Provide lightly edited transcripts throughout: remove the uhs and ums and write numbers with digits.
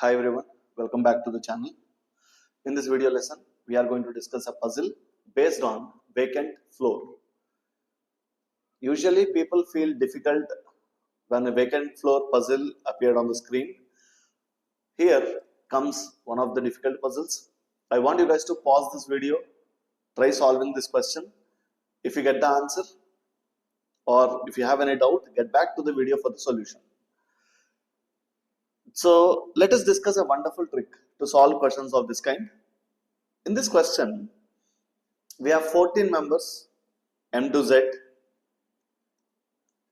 Hi everyone, welcome back to the channel. In this video lesson, we are going to discuss a puzzle based on vacant floor. Usually people feel difficult when a vacant floor puzzle appeared on the screen. Here comes one of the difficult puzzles. I want you guys to pause this video, try solving this question. If you get the answer or if you have any doubt, get back to the video for the solution. So let us discuss a wonderful trick to solve questions of this kind. In this question, we have 14 members, M to Z.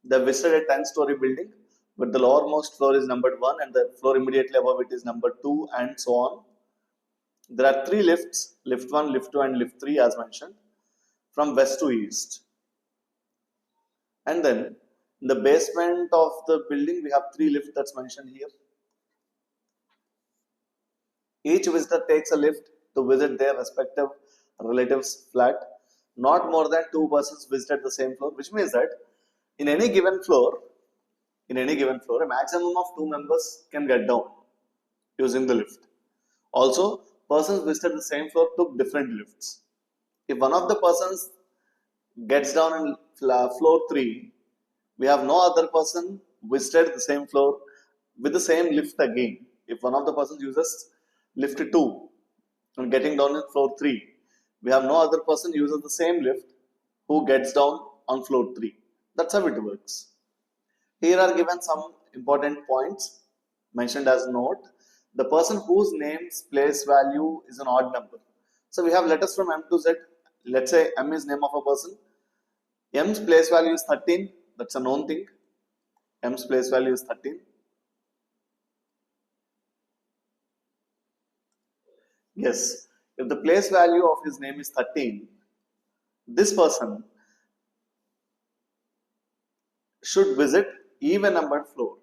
They visited a 10-story building, but the lowermost floor is numbered 1 and the floor immediately above it is numbered 2 and so on. There are 3 lifts, lift 1, lift 2 and lift 3 as mentioned, from west to east. And then in the basement of the building, we have 3 lifts that's mentioned here. Each visitor takes a lift to visit their respective relatives' flat. Not more than 2 persons visited the same floor, which means that in any given floor, a maximum of 2 members can get down using the lift. Also, persons visited the same floor took different lifts. If one of the persons gets down in floor 3, we have no other person visited the same floor with the same lift again. If one of the persons uses lift 2 and getting down in floor 3, we have no other person uses the same lift who gets down on floor 3. That's how it works. Here are given some important points mentioned as note. The person whose name's place value is an odd number. So we have letters from M to Z. Let's say M is name of a person. M's place value is 13. That's a known thing. M's place value is 13. Yes, if the place value of his name is 13, this person should visit even numbered floor.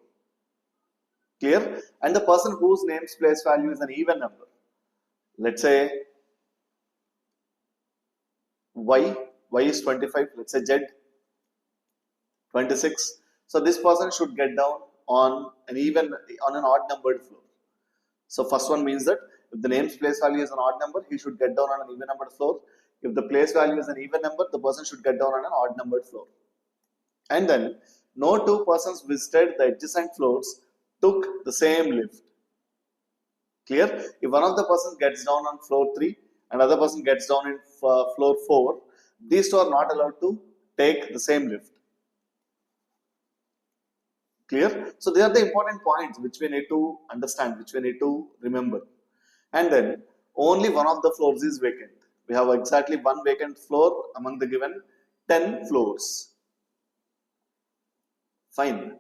Clear? And the person whose name's place value is an even number. Let's say Y is 25. Let's say Z 26. So this person should get down on an odd numbered floor. So first one means that if the name's place value is an odd number, he should get down on an even numbered floor. If the place value is an even number, the person should get down on an odd numbered floor. And then no 2 persons visited the adjacent floors took the same lift. Clear? If one of the persons gets down on floor 3 and another person gets down in floor 4, these 2 are not allowed to take the same lift. Clear? So these are the important points which we need to understand, which we need to remember. And then only one of the floors is vacant. We have exactly one vacant floor among the given 10 floors. Fine.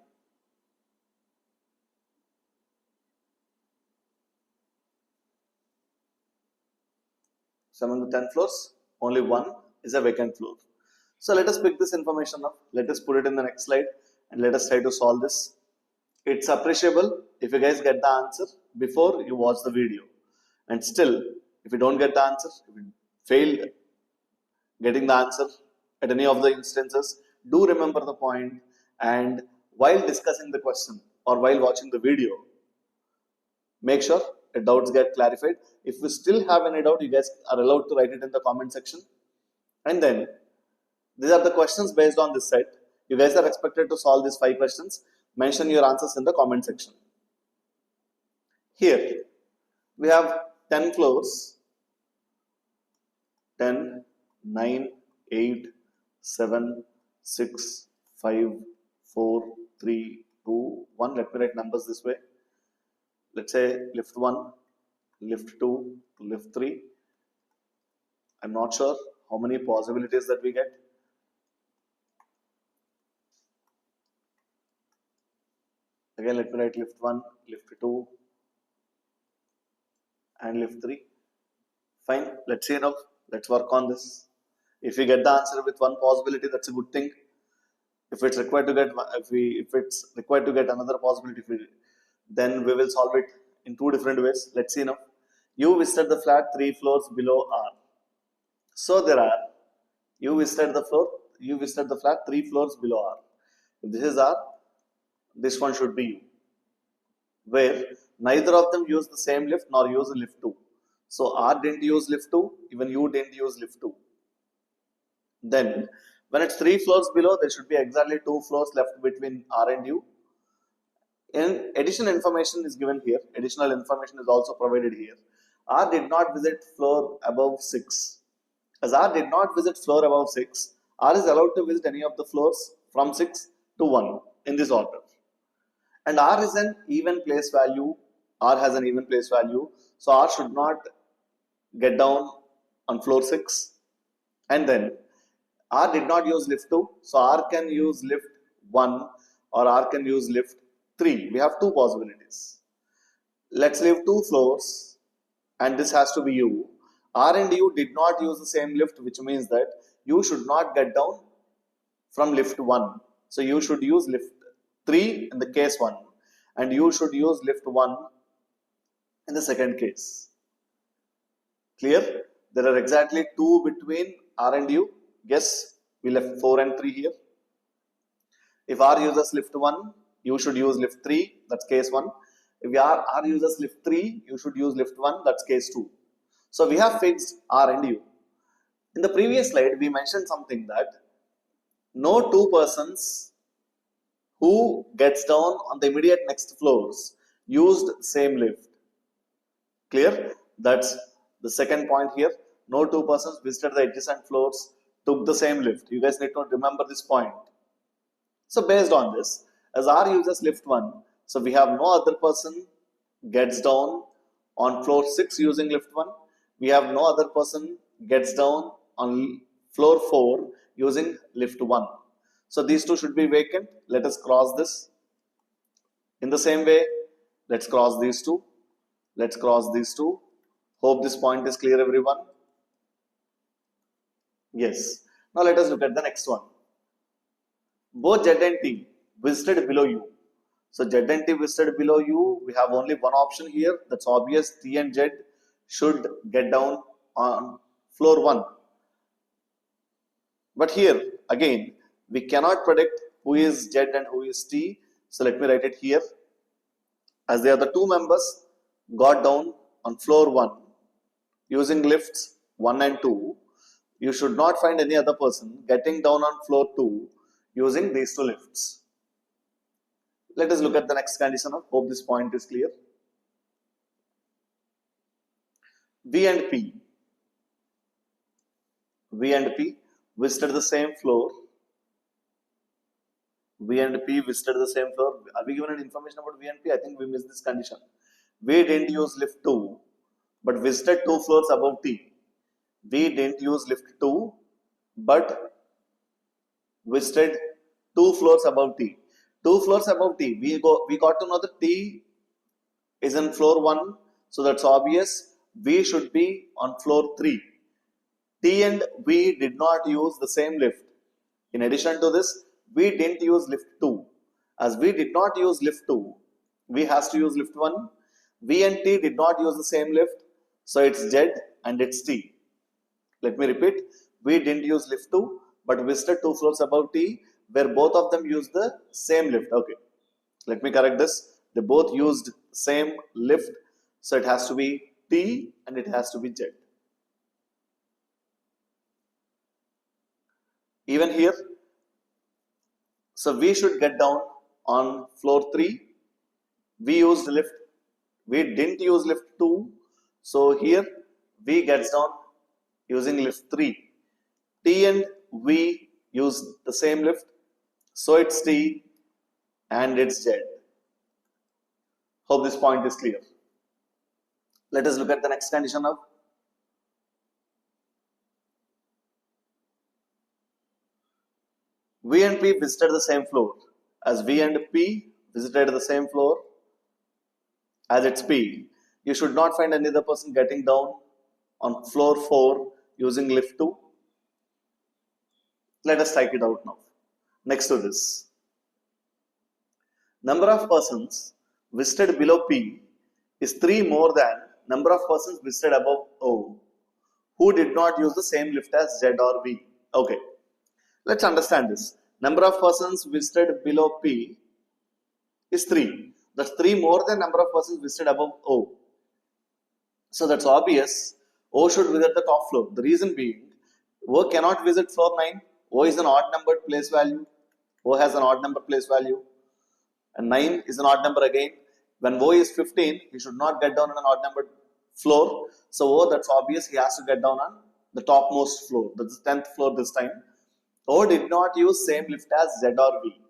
So among the 10 floors, only one is a vacant floor. So let us pick this information up. Let us put it in the next slide and let us try to solve this. It's appreciable if you guys get the answer before you watch the video. And still, if you don't get the answer, if you fail getting the answer at any of the instances, do remember the point, and while discussing the question or while watching the video, make sure the doubts get clarified. If you still have any doubt, you guys are allowed to write it in the comment section. And then these are the questions based on this set. You guys are expected to solve these 5 questions. Mention your answers in the comment section. Here we have 10 floors. 10, 9, 8, 7, 6, 5, 4, 3, 2, 1. Let me write numbers this way. Let's say lift 1, lift 2, lift 3. I'm not sure how many possibilities that we get. Again, let me write lift 1, lift 2, and lift 3. Fine. Let's see now. Let's work on this. If we get the answer with one possibility, that's a good thing. If it's required to get, if it's required to get another possibility, then we will solve it in 2 different ways. Let's see now. You visited the flat 3 floors below R. So there are, you visited the flat 3 floors below R. If this is R, this one should be U, where Neither of them use the same lift nor use lift 2. So R didn't use lift 2, even U didn't use lift 2. Then when it's 3 floors below, there should be exactly 2 floors left between R and U. And additional information is given here. Additional information is also provided here. R did not visit floor above 6. As R did not visit floor above 6, R is allowed to visit any of the floors from 6 to 1 in this order. And R is an even place value. R has an even place value. So R should not get down on floor 6. And then R did not use lift 2. So R can use lift 1 or R can use lift 3. We have two possibilities. Let's leave 2 floors and this has to be U. R and U did not use the same lift, which means that U should not get down from lift 1. So you should use lift 3 in the case 1 and you should use lift 1 in the second case. Clear? There are exactly 2 between R and U. Yes, we left 4 and 3 here. If R uses lift 1, you should use lift 3, that's case 1. If R uses lift 3, you should use lift 1, that's case 2. So we have fixed R and U. In the previous slide, we mentioned something that no 2 persons who gets down on the immediate next floors used same lift. Clear? That's the second point here. No 2 persons visited the adjacent floors took the same lift. You guys need to remember this point. So based on this, as R uses lift 1, so we have no other person gets down on floor 6 using lift 1. We have no other person gets down on floor 4 using lift 1. So these 2 should be vacant. Let us cross this. In the same way, let's cross these 2. Let's cross these 2. Hope this point is clear, everyone. Yes. Now let us look at the next one. Both Z and T visited below U. So Z and T visited below U. We have only one option here. That's obvious. T and Z should get down on floor 1. But here again, we cannot predict who is Z and who is T. So let me write it here. As they are the 2 members got down on floor 1 using lifts 1 and 2, you should not find any other person getting down on floor 2 using these 2 lifts. Let us look at the next condition. Hope this point is clear. V and P visited the same floor. V and P visited the same floor. Are we given any information about V and P? I think we missed this condition. V didn't use lift 2, but visited 2 floors above T. We didn't use lift 2, but visited 2 floors above T. 2 floors above T. We got to know that T is in floor 1, so that's obvious. We should be on floor 3. T and V did not use the same lift. In addition to this, we didn't use lift 2. As we did not use lift 2, we has to use lift 1. V and T did not use the same lift, so it's Z and it's T. Let me repeat. We didn't use lift 2, but visited 2 floors above T, where both of them used the same lift. Okay, let me correct this. They both used same lift, so it has to be T and it has to be Z. Even here, so we should get down on floor 3. We used lift. We didn't use lift 2, so here V gets down using lift 3. T and V use the same lift, so it's T and it's Z. Hope this point is clear. Let us look at the next condition now. V and P visited the same floor. As V and P visited the same floor as it's P, you should not find any other person getting down on floor 4 using lift 2. Let us type it out now. Next to this, number of persons visited below P is 3 more than number of persons visited above O who did not use the same lift as Z or V. Okay, let's understand this. Number of persons visited below P is 3. That's 3 more than number of persons visited above O. So that's obvious. O should visit the top floor. The reason being, O cannot visit floor 9. O is an odd numbered place value. O has an odd number place value. And 9 is an odd number again. When O is 15, he should not get down on an odd numbered floor. So O, that's obvious, he has to get down on the topmost floor. That's the 10th floor this time. O did not use same lift as Z or V.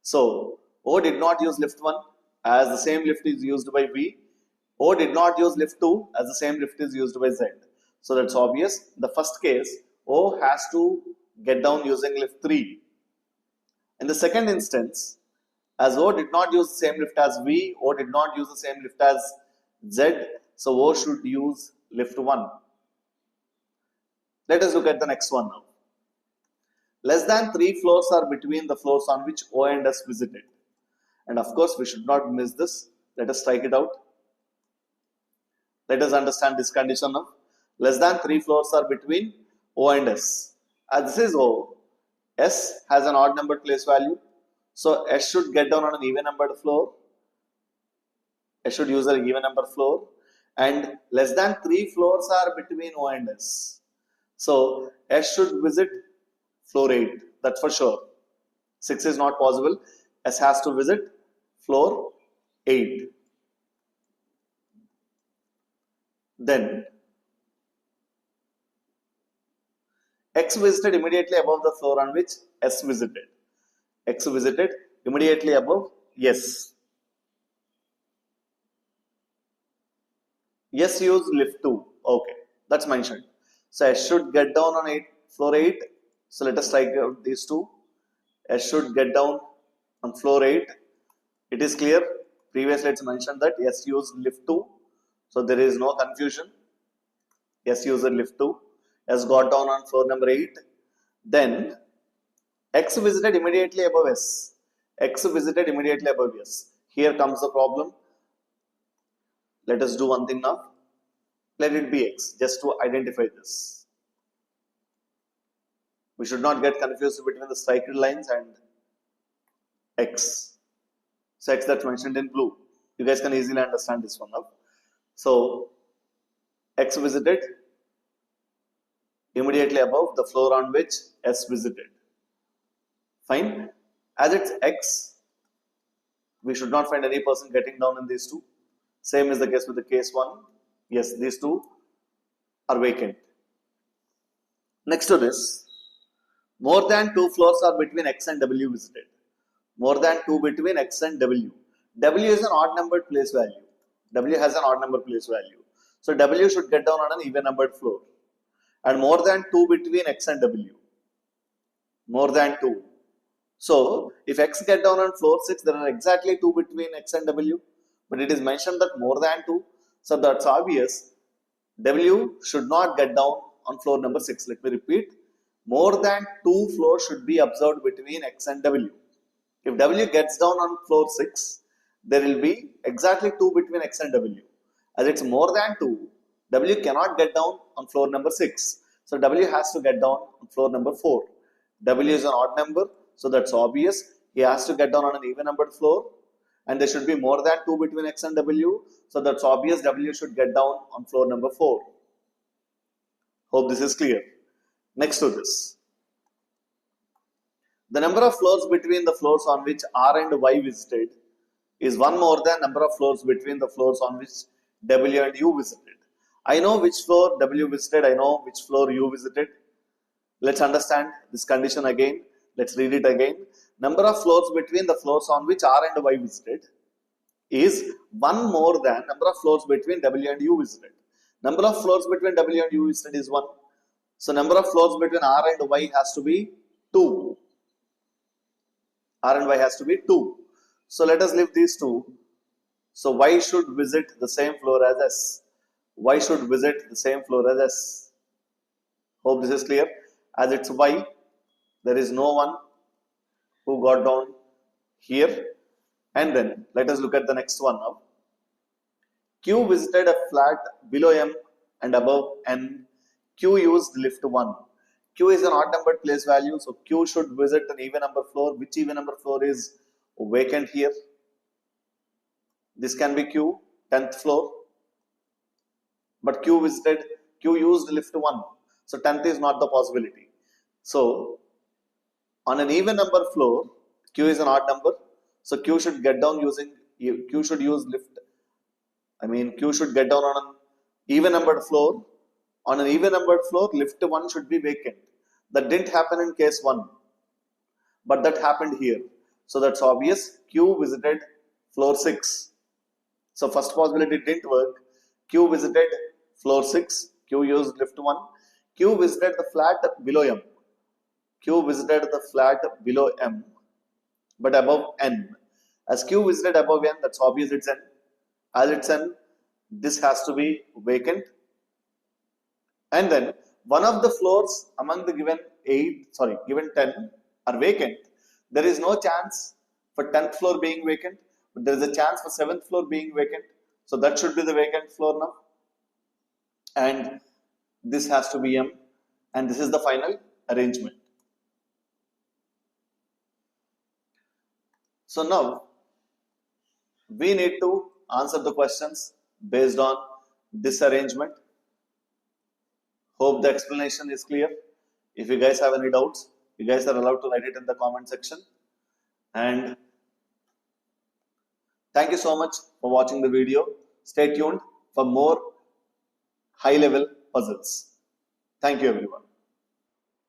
So O did not use lift 1 as the same lift is used by V. O did not use lift 2 as the same lift is used by Z. So that's obvious. In the first case, O has to get down using lift 3. In the second instance, as O did not use the same lift as V, O did not use the same lift as Z, so O should use lift 1. Let us look at the next one now. Less than 3 floors are between the floors on which O and S visited. And of course, we should not miss this. Let us strike it out. Let us understand this condition now. Less than 3 floors are between O and S. As this is O, S has an odd numbered place value. So S should get down on an even numbered floor. S should use an even number floor. And less than 3 floors are between O and S. So S should visit floor 8. That's for sure. 6 is not possible. S has to visit floor 8. Then X visited immediately above the floor on which S visited. X visited immediately above S. S used lift 2. Okay, that's mentioned. So S should get down on floor 8. So let us strike out these two. S should get down on floor 8. It is clear. Previously it's mentioned that S used lift 2. So there is no confusion. S used lift 2. S got down on floor number 8. Then X visited immediately above S. X visited immediately above S. Here comes the problem. Let us do one thing now. Let it be X, just to identify this. We should not get confused between the striked lines and X. So X that's mentioned in blue. You guys can easily understand this one now. So X visited immediately above the floor on which S visited. Fine. As it's X, we should not find any person getting down in these two. Same is the case with the case 1. Yes, these two are vacant. Next to this, more than 2 floors are between X and W visited. More than 2 between X and W. W is an odd numbered place value. W has an odd number place value. So W should get down on an even numbered floor. And more than 2 between X and W. More than 2. So if X get down on floor 6, there are exactly 2 between X and W. But it is mentioned that more than 2. So that's obvious. W should not get down on floor number 6. Let me repeat. More than 2 floors should be observed between X and W. If W gets down on floor 6, there will be exactly 2 between X and W. As it's more than 2, W cannot get down on floor number 6. So W has to get down on floor number 4. W is an odd number, so that's obvious. He has to get down on an even numbered floor. And there should be more than 2 between X and W. So that's obvious. W should get down on floor number 4. Hope this is clear. Next to this. The number of floors between the floors on which R and Y visited is 1 more than number of floors between the floors on which W and U visited. I know which floor W visited. I know which floor U visited. Let's understand this condition again. Let's read it again. Number of floors between the floors on which R and Y visited is 1 more than number of floors between W and U visited. Number of floors between W and U visited is 1. So number of floors between R and Y has to be 2. R and Y has to be 2. So let us leave these two. So Y should visit the same floor as S. Y should visit the same floor as S. Hope this is clear. As it's Y, there is no one who got down here. And then let us look at the next one now. Q visited a flat below M and above N. Q used lift 1. Q is an odd numbered place value, so Q should visit an even number floor. Which even number floor is vacant here? This can be Q, 10th floor, but Q used lift 1. So 10th is not the possibility. So on an even number floor, Q is an odd number. So Q should get down using, Q should use lift. Q should get down on an even numbered floor. On an even numbered floor, lift 1 should be vacant. That didn't happen in case 1, but that happened here. So that's obvious. Q visited floor 6. So first possibility didn't work. Q visited floor 6. Q used lift 1. Q visited the flat below M. Q visited the flat below M, but above N. As Q visited above N, that's obvious it's N. As it's N, this has to be vacant. And then one of the floors among the given 10 are vacant. There is no chance for 10th floor being vacant, but there is a chance for 7th floor being vacant. So that should be the vacant floor now. And this has to be M. And this is the final arrangement. So now we need to answer the questions based on this arrangement. Hope the explanation is clear. If you guys have any doubts, you guys are allowed to write it in the comment section. And thank you so much for watching the video. Stay tuned for more high level puzzles. Thank you everyone.